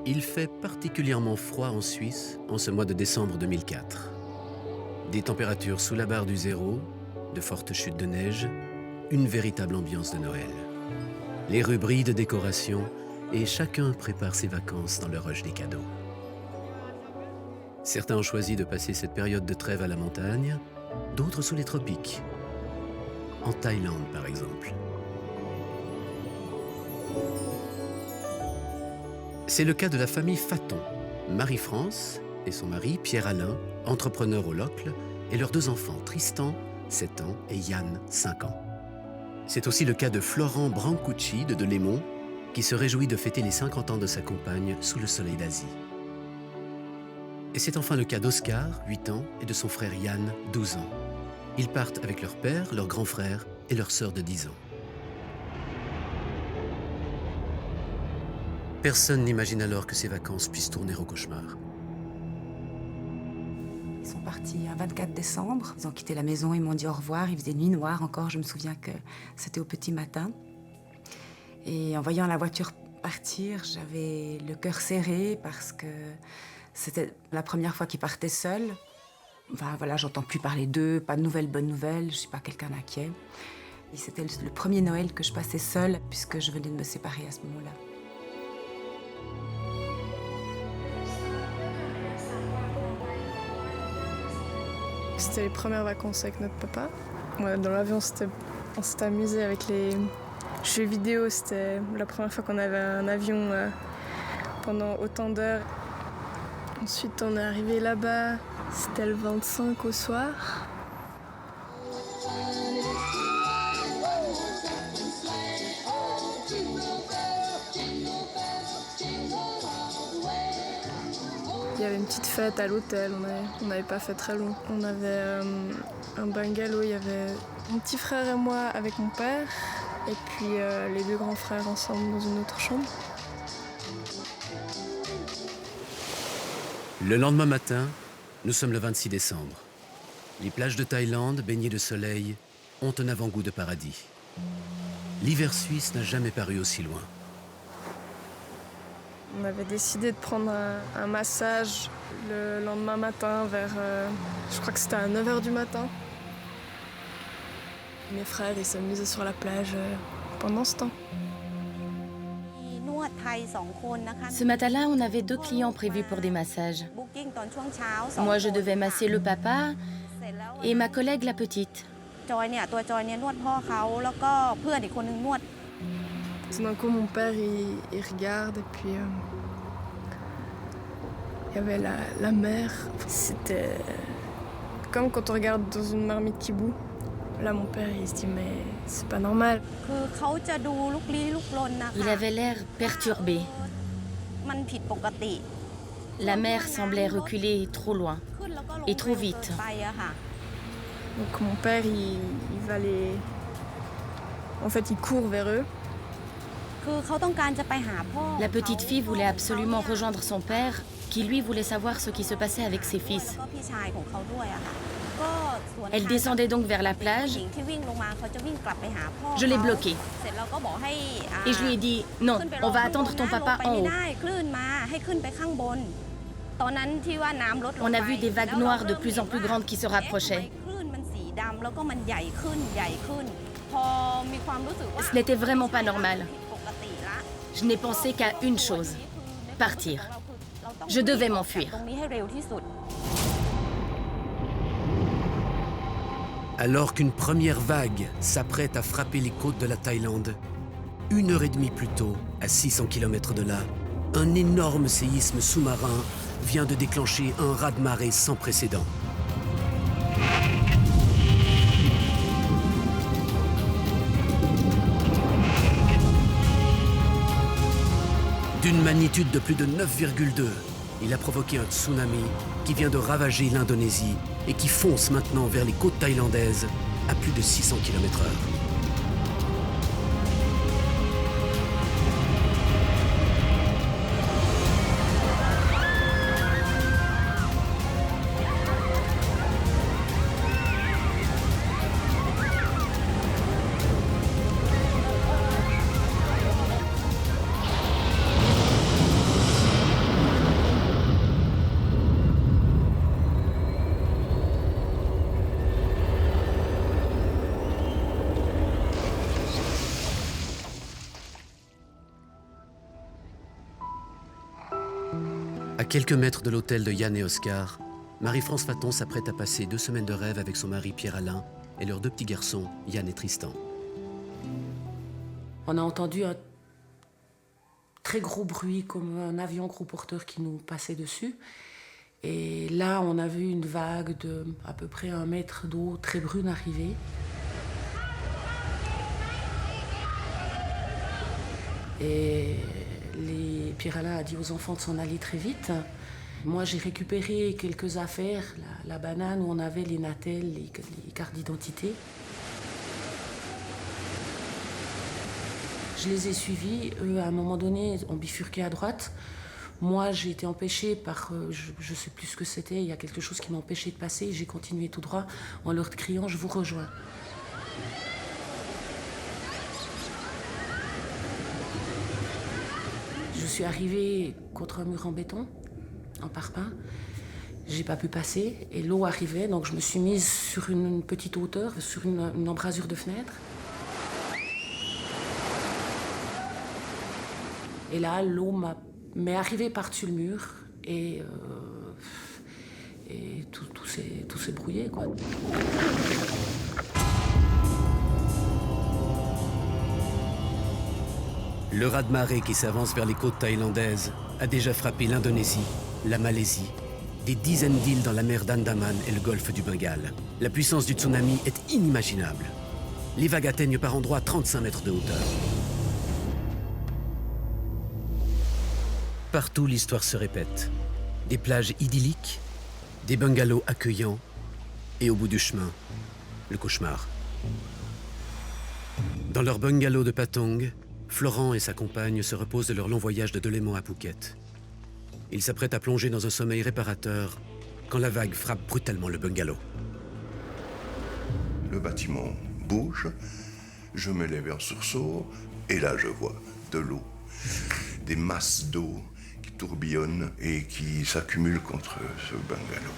Il fait particulièrement froid en Suisse en ce mois de décembre 2004. Des températures sous la barre du zéro, de fortes chutes de neige, une véritable ambiance de Noël. Les rues brillent de décorations et chacun prépare ses vacances dans le rush des cadeaux. Certains ont choisi de passer cette période de trêve à la montagne, d'autres sous les tropiques. En Thaïlande, par exemple. C'est le cas de la famille Faton, Marie-France et son mari Pierre-Alain, entrepreneurs au Locle, et leurs deux enfants, Tristan, 7 ans, et Yann, 5 ans. C'est aussi le cas de Florent Brancucci de Delémont, qui se réjouit de fêter les 50 ans de sa compagne sous le soleil d'Asie. Et c'est enfin le cas d'Oscar, 8 ans, et de son frère Yann, 12 ans. Ils partent avec leur père, leur grand frère et leur sœur de 10 ans. Personne n'imagine alors que ces vacances puissent tourner au cauchemar. Ils sont partis un 24 décembre. Ils ont quitté la maison, ils m'ont dit au revoir. Il faisait nuit noire encore, je me souviens que c'était au petit matin. Et en voyant la voiture partir, j'avais le cœur serré parce que c'était la première fois qu'ils partaient seuls. Enfin voilà, j'entends plus parler d'eux, pas de nouvelles, bonnes nouvelles, je suis pas quelqu'un d'inquiet. Et c'était le premier Noël que je passais seule puisque je venais de me séparer à ce moment-là. C'était les premières vacances avec notre papa. Ouais, dans l'avion, on s'était amusé avec les jeux vidéo. C'était la première fois qu'on avait un avion pendant autant d'heures. Ensuite, on est arrivé là-bas. C'était le 25 au soir. Il y avait une petite fête à l'hôtel, on n'avait pas fait très long. On avait un bungalow, il y avait mon petit frère et moi avec mon père, et puis les deux grands frères ensemble dans une autre chambre. Le lendemain matin, nous sommes le 26 décembre. Les plages de Thaïlande, baignées de soleil, ont un avant-goût de paradis. L'hiver suisse n'a jamais paru aussi loin. On avait décidé de prendre un massage le lendemain matin vers, je crois que c'était à 9h du matin. Mes frères, ils s'amusaient sur la plage pendant ce temps. Ce matin-là, on avait 2 clients prévus pour des massages. Moi, je devais masser le papa et ma collègue la petite. Tout d'un coup, mon père, il regarde et puis il y avait la mer. C'était comme quand on regarde dans une marmite qui bout. Là, mon père, il se dit, mais c'est pas normal. Il avait l'air perturbé. La mer semblait reculer trop loin et trop vite. Donc mon père, il va les... En fait, il court vers eux. La petite fille voulait absolument rejoindre son père, qui lui voulait savoir ce qui se passait avec ses fils. Elle descendait donc vers la plage. Je l'ai bloquée. Et je lui ai dit, non, on va attendre ton papa en haut. On a vu des vagues noires de plus en plus grandes qui se rapprochaient. Ce n'était vraiment pas normal. Je n'ai pensé qu'à une chose, partir. Je devais m'enfuir. Alors qu'une première vague s'apprête à frapper les côtes de la Thaïlande, 1h30 plus tôt, à 600 km de là, un énorme séisme sous-marin vient de déclencher un raz-de-marée sans précédent. D'une magnitude de plus de 9,2, il a provoqué un tsunami qui vient de ravager l'Indonésie et qui fonce maintenant vers les côtes thaïlandaises à plus de 600 km/h. À quelques mètres de l'hôtel de Yann et Oscar, Marie-France Faton s'apprête à passer 2 semaines de rêve avec son mari Pierre-Alain et leurs 2 petits garçons, Yann et Tristan. On a entendu un très gros bruit, comme un avion gros porteur qui nous passait dessus. Et là, on a vu une vague de à peu près 1 mètre d'eau très brune arriver. Et Pierre-Alain a dit aux enfants de s'en aller très vite. Moi, j'ai récupéré quelques affaires, la banane où on avait les natels, les cartes d'identité. Je les ai suivis. Eux, à un moment donné, ont bifurqué à droite. Moi, j'ai été empêchée par, je ne sais plus ce que c'était, il y a quelque chose qui m'a empêchée de passer. J'ai continué tout droit en leur criant « Je vous rejoins ». Je suis arrivée contre un mur en béton, en parpaing. J'ai pas pu passer et l'eau arrivait, donc je me suis mise sur une petite hauteur, sur une embrasure de fenêtre. Et là, l'eau m'est arrivée par-dessus le mur et tout s'est brouillé, quoi. Le raz-de-marée qui s'avance vers les côtes thaïlandaises a déjà frappé l'Indonésie, la Malaisie, des dizaines d'îles dans la mer d'Andaman et le golfe du Bengale. La puissance du tsunami est inimaginable. Les vagues atteignent par endroits 35 mètres de hauteur. Partout, l'histoire se répète. Des plages idylliques, des bungalows accueillants, et au bout du chemin, le cauchemar. Dans leur bungalow de Patong, Florent et sa compagne se reposent de leur long voyage de Delémont à Phuket. Ils s'apprêtent à plonger dans un sommeil réparateur quand la vague frappe brutalement le bungalow. Le bâtiment bouge, je me lève en sursaut, et là je vois de l'eau, des masses d'eau qui tourbillonnent et qui s'accumulent contre ce bungalow.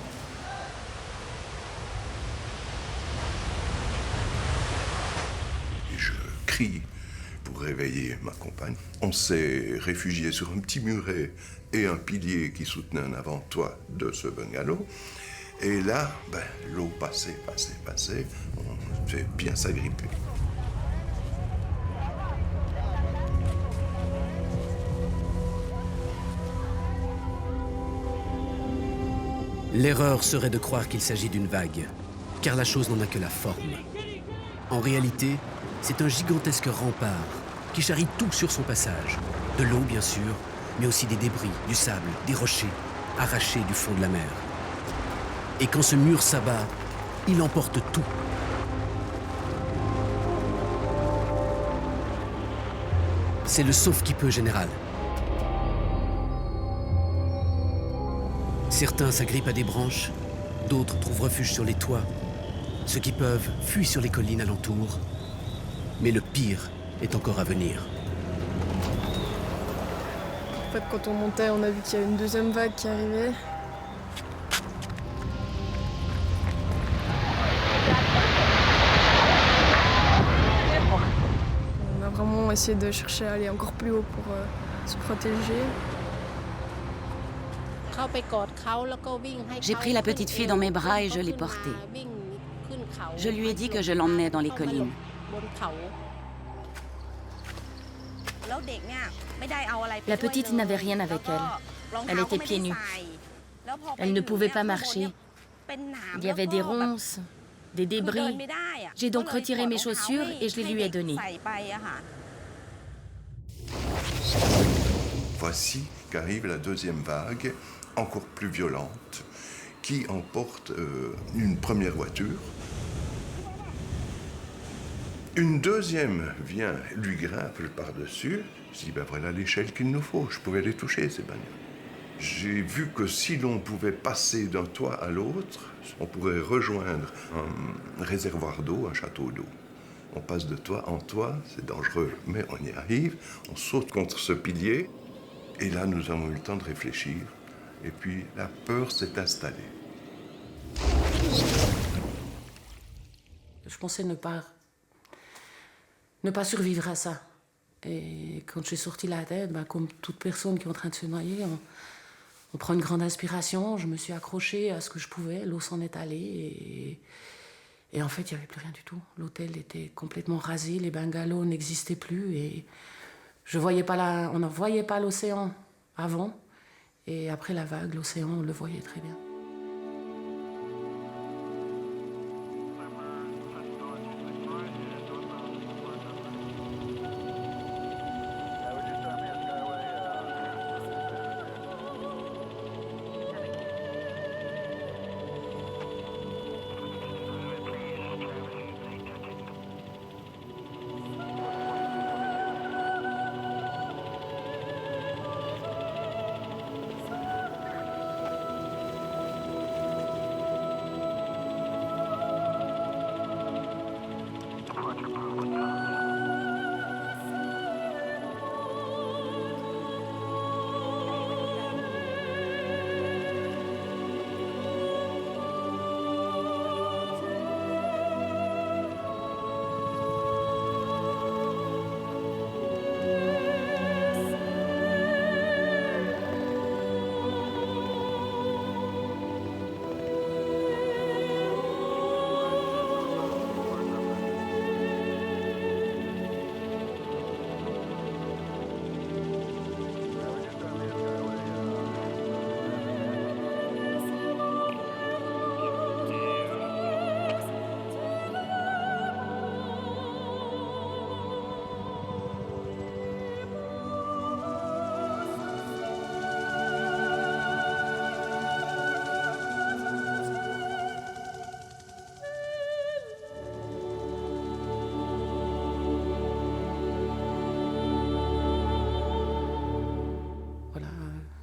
Et je crie pour réveiller ma compagne. On s'est réfugié sur un petit muret et un pilier qui soutenait un avant-toit de ce bungalow. Et là, l'eau passait, on fait bien s'agripper. L'erreur serait de croire qu'il s'agit d'une vague, car la chose n'en a que la forme. En réalité, c'est un gigantesque rempart qui charrie tout sur son passage. De l'eau, bien sûr, mais aussi des débris, du sable, des rochers, arrachés du fond de la mer. Et quand ce mur s'abat, il emporte tout. C'est le sauve-qui-peut général. Certains s'agrippent à des branches, d'autres trouvent refuge sur les toits. Ceux qui peuvent fuient sur les collines alentours. Mais le pire est encore à venir. En fait, quand on montait, on a vu qu'il y avait une deuxième vague qui arrivait. On a vraiment essayé de chercher à aller encore plus haut pour se protéger. J'ai pris la petite fille dans mes bras et je l'ai portée. Je lui ai dit que je l'emmenais dans les collines. La petite n'avait rien avec elle. Elle était pieds nus. Elle ne pouvait pas marcher. Il y avait des ronces, des débris. J'ai donc retiré mes chaussures et je les lui ai données. Voici qu'arrive la deuxième vague, encore plus violente, qui emporte une première voiture. Une deuxième vient, lui grimpe par-dessus. Je dis, voilà l'échelle qu'il nous faut. Je pouvais les toucher, ces bagnoles. J'ai vu que si l'on pouvait passer d'un toit à l'autre, on pourrait rejoindre un réservoir d'eau, un château d'eau. On passe de toit en toit, c'est dangereux, mais on y arrive. On saute contre ce pilier. Et là, nous avons eu le temps de réfléchir. Et puis, la peur s'est installée. Je pensais ne pas survivre à ça. Et quand j'ai sorti la tête, comme toute personne qui est en train de se noyer, On prend une grande inspiration, je me suis accrochée à ce que je pouvais, l'eau s'en est allée et en fait il n'y avait plus rien du tout. L'hôtel était complètement rasé, les bungalows n'existaient plus et on ne voyait pas l'océan avant et après la vague, l'océan, on le voyait très bien.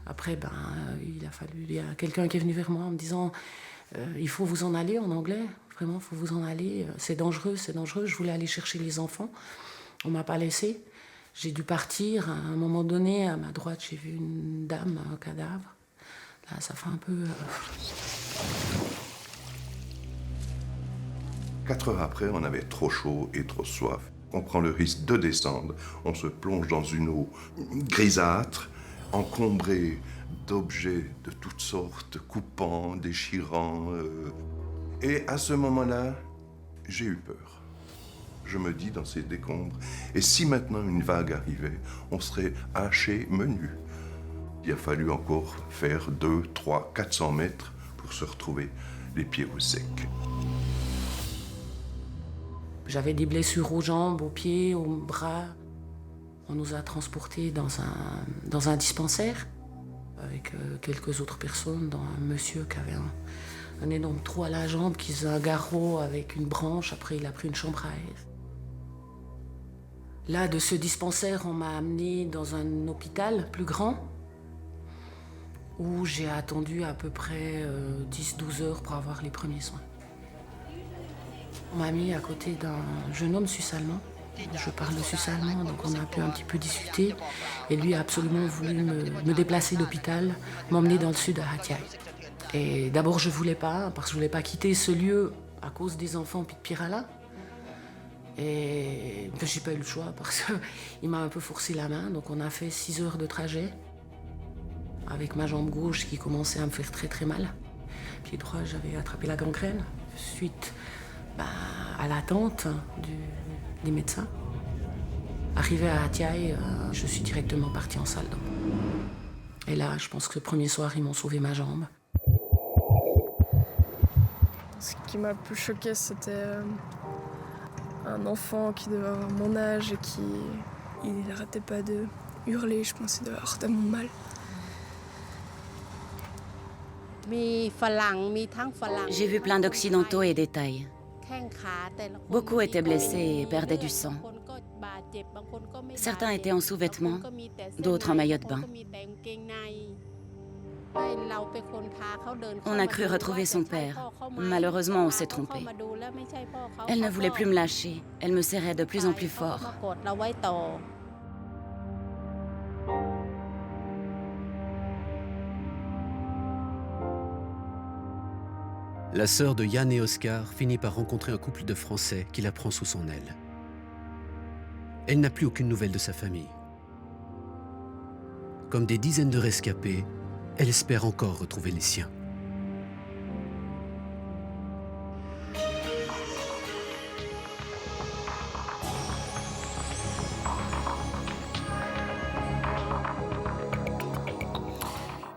Après, il y a quelqu'un qui est venu vers moi en me disant il faut vous en aller, en anglais, vraiment, il faut vous en aller, c'est dangereux, c'est dangereux. Je voulais aller chercher les enfants, on ne m'a pas laissé. J'ai dû partir, à un moment donné, à ma droite, j'ai vu une dame, un cadavre. Là, ça fait un peu... 4 heures après, on avait trop chaud et trop soif. On prend le risque de descendre, on se plonge dans une eau grisâtre, encombrée d'objets de toutes sortes, coupants, déchirants. Et à ce moment-là, j'ai eu peur. Je me dis dans ces décombres, et si maintenant une vague arrivait, on serait haché menu. Il a fallu encore faire 200, 300, 400 mètres pour se retrouver les pieds au sec. J'avais des blessures aux jambes, aux pieds, aux bras. On nous a transportés dans un dispensaire avec quelques autres personnes, dans un monsieur qui avait un énorme trou à la jambe, qui faisait un garrot avec une branche. Après, il a pris une chambre à air. Là, de ce dispensaire, on m'a amené dans un hôpital plus grand où j'ai attendu à peu près 10-12 heures pour avoir les premiers soins. On m'a mis à côté d'un jeune homme suisse-allemand. Je parle suisse-allemand, donc on a pu un petit peu discuter. Et lui a absolument voulu me déplacer d'hôpital, m'emmener dans le sud à Hatiaï. Et d'abord, je voulais pas, parce que je voulais pas quitter ce lieu à cause des enfants puis de Pirala. Et j'ai pas eu le choix, parce qu'il m'a un peu forcé la main. Donc on a fait 6 heures de trajet, avec ma jambe gauche qui commençait à me faire très très mal. Pied droit, j'avais attrapé la gangrène, suite à l'attente des médecins. Arrivé à Hatiaï, je suis directement partie en salle d'eau. Et là, je pense que le premier soir, ils m'ont sauvé ma jambe. Ce qui m'a le plus choqué, c'était un enfant qui devait avoir mon âge et qui n'arrêtait pas de hurler. Je pensais de avoir tellement mal. J'ai vu plein d'Occidentaux et des Thaïs. Beaucoup étaient blessés et perdaient du sang. Certains étaient en sous-vêtements, d'autres en maillot de bain. On a cru retrouver son père. Malheureusement, on s'est trompé. Elle ne voulait plus me lâcher. Elle me serrait de plus en plus fort. La sœur de Yann et Oscar finit par rencontrer un couple de Français qui la prend sous son aile. Elle n'a plus aucune nouvelle de sa famille. Comme des dizaines de rescapés, elle espère encore retrouver les siens.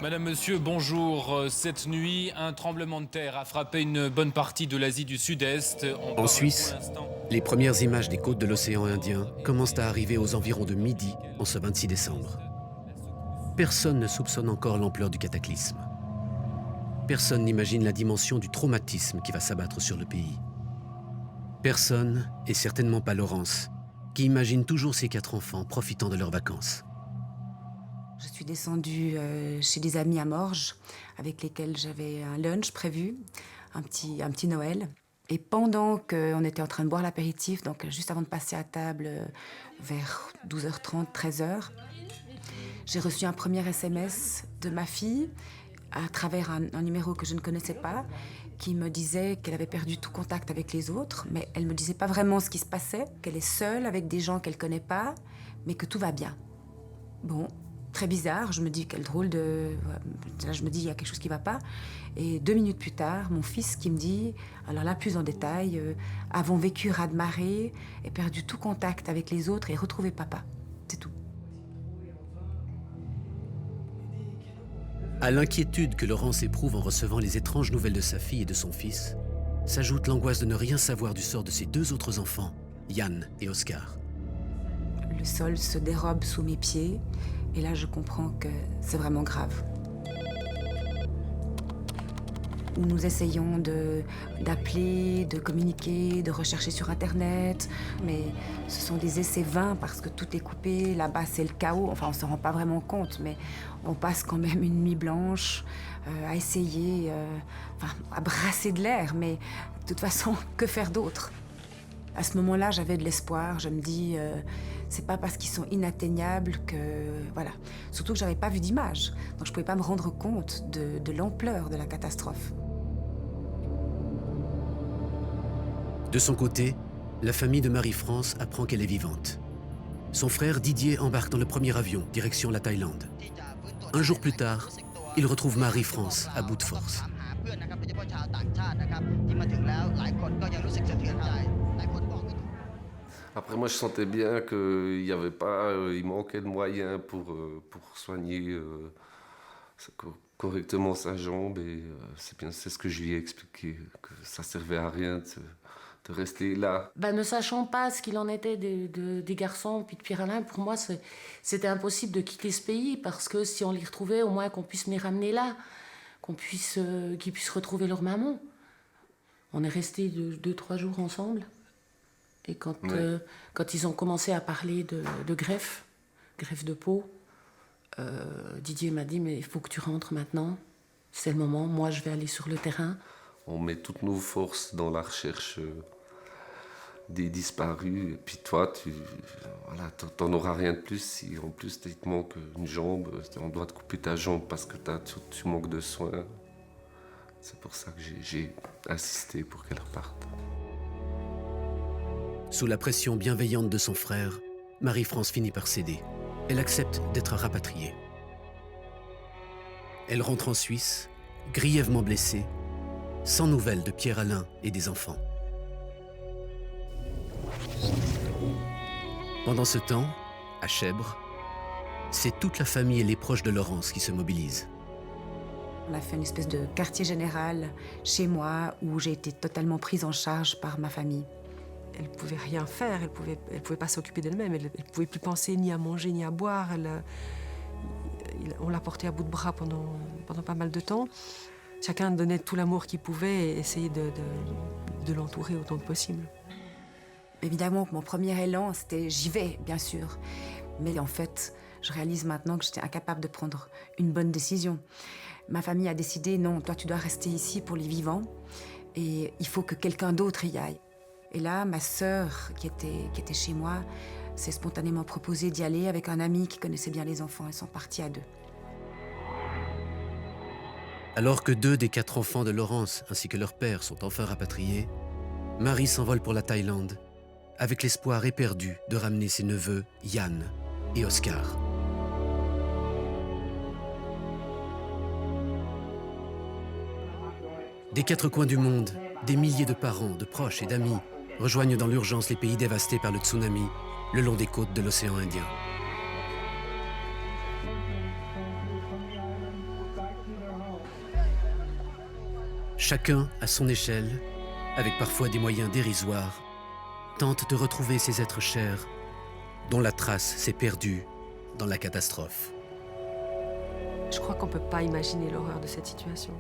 Madame, Monsieur, bonjour. Cette nuit, un tremblement de terre a frappé une bonne partie de l'Asie du Sud-Est. En Suisse, les premières images des côtes de l'océan Indien commencent à arriver aux environs de midi en ce 26 décembre. Personne ne soupçonne encore l'ampleur du cataclysme. Personne n'imagine la dimension du traumatisme qui va s'abattre sur le pays. Personne, et certainement pas Laurence, qui imagine toujours ses 4 enfants profitant de leurs vacances. Je suis descendue chez des amis à Morges, avec lesquels j'avais un lunch prévu, un petit Noël. Et pendant qu'on était en train de boire l'apéritif, donc juste avant de passer à table, vers 12h30, 13h, j'ai reçu un premier SMS de ma fille, à travers un numéro que je ne connaissais pas, qui me disait qu'elle avait perdu tout contact avec les autres, mais elle ne me disait pas vraiment ce qui se passait, qu'elle est seule avec des gens qu'elle ne connaît pas, mais que tout va bien. Bon, très bizarre, je me dis quel drôle de... Là, je me dis, il y a quelque chose qui ne va pas. Et 2 minutes plus tard, mon fils qui me dit, alors là, plus en détail, avons vécu raz-de-marée et perdu tout contact avec les autres et retrouvé papa. C'est tout. À l'inquiétude que Laurence éprouve en recevant les étranges nouvelles de sa fille et de son fils, s'ajoute l'angoisse de ne rien savoir du sort de ses 2 autres enfants, Yann et Oscar. Le sol se dérobe sous mes pieds. Et là, je comprends que c'est vraiment grave. Nous essayons d'appeler, de communiquer, de rechercher sur Internet, mais ce sont des essais vains parce que tout est coupé. Là-bas, c'est le chaos. Enfin, on ne se rend pas vraiment compte, mais on passe quand même une nuit blanche à essayer, à brasser de l'air. Mais de toute façon, que faire d'autre? À ce moment-là, j'avais de l'espoir. Je me dis, c'est pas parce qu'ils sont inatteignables que... Voilà. Surtout que j'avais pas vu d'image. Donc je pouvais pas me rendre compte de l'ampleur de la catastrophe. De son côté, la famille de Marie-France apprend qu'elle est vivante. Son frère Didier embarque dans le premier avion, direction la Thaïlande. Un jour plus tard, il retrouve Marie-France à bout de force. Après, moi, je sentais bien qu'il y avait pas, il manquait de moyens pour soigner correctement sa jambe. Et c'est ce que je lui ai expliqué, que ça servait à rien de rester là. Ne sachant pas ce qu'il en était des garçons puis de Pierre-Alain, pour moi, c'était impossible de quitter ce pays parce que si on les retrouvait, au moins qu'on puisse les ramener là, qu'ils puissent retrouver leur maman. On est restés 2-3 jours ensemble. Et quand ils ont commencé à parler de greffe de peau, Didier m'a dit « mais il faut que tu rentres maintenant, c'est le moment, moi je vais aller sur le terrain ». On met toutes nos forces dans la recherche des disparus, et puis toi, t'en auras rien de plus si en plus il te manque une jambe, on doit te couper ta jambe parce que tu manques de soins. C'est pour ça que j'ai insisté pour qu'elle reparte. Sous la pression bienveillante de son frère, Marie-France finit par céder. Elle accepte d'être rapatriée. Elle rentre en Suisse, grièvement blessée, sans nouvelles de Pierre-Alain et des enfants. Pendant ce temps, à Chèbres, c'est toute la famille et les proches de Laurence qui se mobilisent. On a fait une espèce de quartier général chez moi où j'ai été totalement prise en charge par ma famille. Elle ne pouvait rien faire, elle pouvait pas s'occuper d'elle-même, elle ne pouvait plus penser ni à manger ni à boire. On l'a portée à bout de bras pendant pas mal de temps. Chacun donnait tout l'amour qu'il pouvait et essayait de l'entourer autant que possible. Évidemment que mon premier élan, c'était j'y vais, bien sûr. Mais en fait, je réalise maintenant que j'étais incapable de prendre une bonne décision. Ma famille a décidé, non, toi tu dois rester ici pour les vivants et il faut que quelqu'un d'autre y aille. Et là, ma sœur, qui était chez moi, s'est spontanément proposée d'y aller avec un ami qui connaissait bien les enfants. Elles sont parties à 2. Alors que 2 des 4 enfants de Laurence ainsi que leur père sont enfin rapatriés, Marie s'envole pour la Thaïlande, avec l'espoir éperdu de ramener ses neveux Yann et Oscar. Des quatre coins du monde, des milliers de parents, de proches et d'amis rejoignent dans l'urgence les pays dévastés par le tsunami le long des côtes de l'océan Indien. Chacun, à son échelle, avec parfois des moyens dérisoires, tente de retrouver ces êtres chers dont la trace s'est perdue dans la catastrophe. Je crois qu'on ne peut pas imaginer l'horreur de cette situation.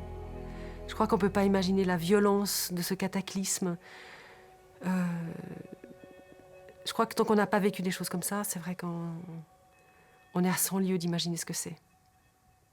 Je crois qu'on ne peut pas imaginer la violence de ce cataclysme. Je crois que tant qu'on n'a pas vécu des choses comme ça, c'est vrai qu'on est à 100 lieues d'imaginer ce que c'est.